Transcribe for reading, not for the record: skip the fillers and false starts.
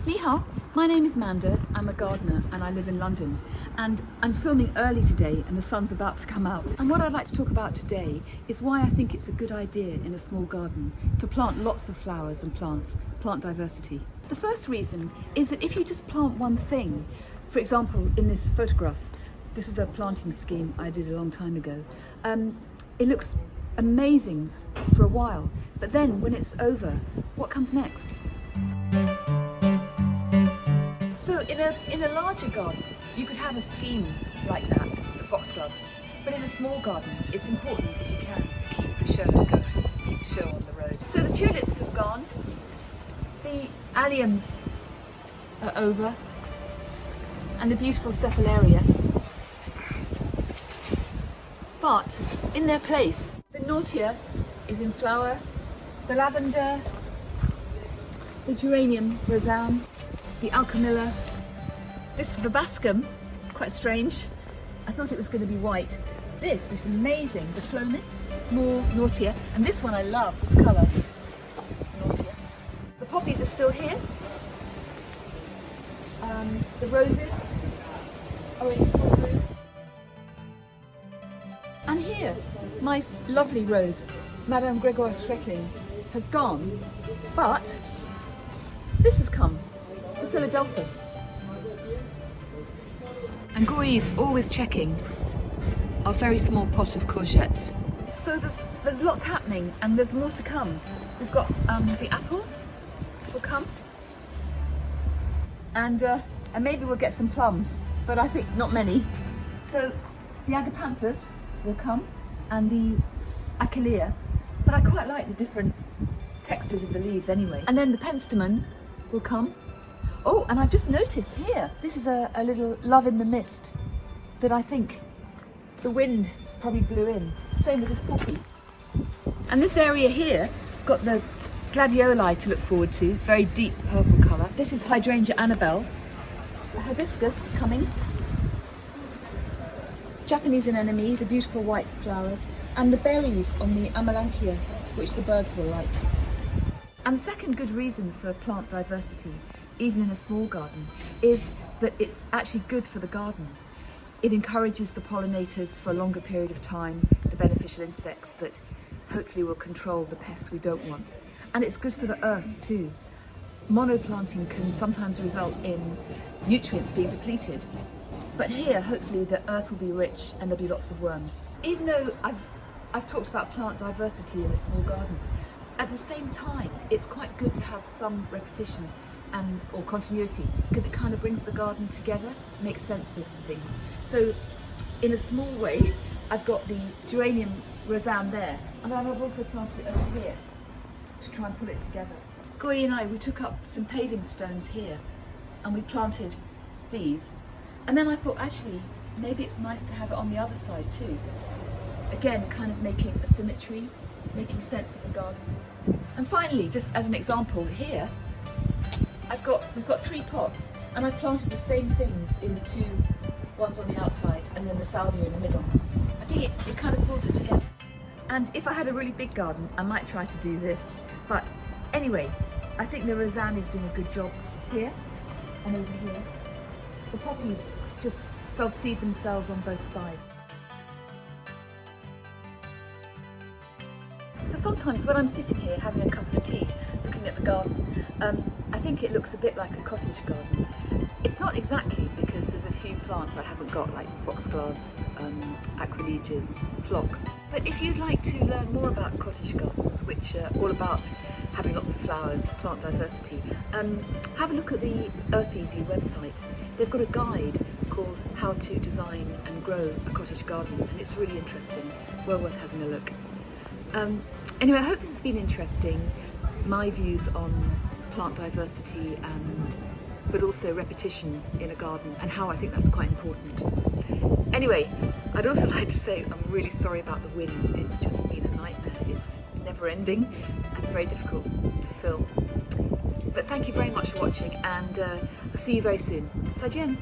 Ni hao, my name is Manda, I'm a gardener and I live in London, and I'm filming early today and the sun's about to come out. And what I'd like to talk about today is why I think it's a good idea in a small garden to plant lots of flowers and plants, plant diversity. The first reason is that if you just plant one thing, for example in this photograph, this was a planting scheme I did a long time ago, it looks amazing for a while, but then when it's over, what comes next? So in a larger garden, you could have a scheme like that, the foxgloves. But in a small garden, it's important, if you can, to keep the show going, keep the show on the road. So the tulips have gone, the alliums are over, and the beautiful cephalaria. But in their place, the Nautia is in flower, the lavender, the geranium roseanne, the alchemilla, this verbascum, quite strange. I thought it was going to be white. This, which is amazing, the phlomis, more Nautia, and this one I love, this colour, Nautia. The poppies are still here. The roses are in full bloom. And here, my lovely rose, Madame Grégoire Schreckling, has gone, but this has come. The Philadelphus. And Guo Yi is always checking our very small pot of courgettes. So there's lots happening and there's more to come. We've got the apples will come, and maybe we'll get some plums, but I think not many. So the agapanthus will come and the achillea, but I quite like the different textures of the leaves anyway. And then the penstemon will come. Oh, and I've just noticed here, this is a little love in the mist that I think the wind probably blew in. Same with this poppy. And this area here, got the Gladioli to look forward to, very deep purple colour. This is Hydrangea Annabelle, the hibiscus coming, Japanese anemone, the beautiful white flowers, and the berries on the Amelanchier, which the birds will like. And the second good reason for plant diversity, even in a small garden, is that it's actually good for the garden. It encourages the pollinators for a longer period of time, the beneficial insects that hopefully will control the pests we don't want. And it's good for the earth too. Monoplanting can sometimes result in nutrients being depleted, but here hopefully the earth will be rich and there'll be lots of worms. Even though I've talked about plant diversity in a small garden, at the same time it's quite good to have some repetition or continuity, because it kind of brings the garden together, makes sense of things. So in a small way, I've got the geranium roseanne there, and then I've also planted it over here to try and pull it together. Guo Yi and I, we took up some paving stones here and we planted these, and then I thought actually maybe it's nice to have it on the other side too. Again, kind of making a symmetry, making sense of the garden. And finally, just as an example here, we've got 3 pots, and I've planted the same things in the 2 ones on the outside and then the salvia in the middle. I think it kind of pulls it together. And if I had a really big garden, I might try to do this. But anyway, I think the roseanne is doing a good job here and over here. The poppies just self-seed themselves on both sides. So sometimes when I'm sitting here having a cup of tea, looking at the garden, I think it looks a bit like a cottage garden. It's not exactly, because there's a few plants I haven't got, like foxgloves, aquiledias, phlox. But if you'd like to learn more about cottage gardens, which are all about having lots of flowers, plant diversity, have a look at the Earth Easy website. They've got a guide called How to Design and Grow a Cottage Garden, and it's really interesting, well worth having a look. Anyway, I hope this has been interesting, my views on plant diversity but also repetition in a garden, and how I think that's quite important. Anyway, I'd also like to say I'm really sorry about the wind. It's just been a nightmare. It's never ending and very difficult to film. But thank you very much for watching, and I'll see you very soon. 再见.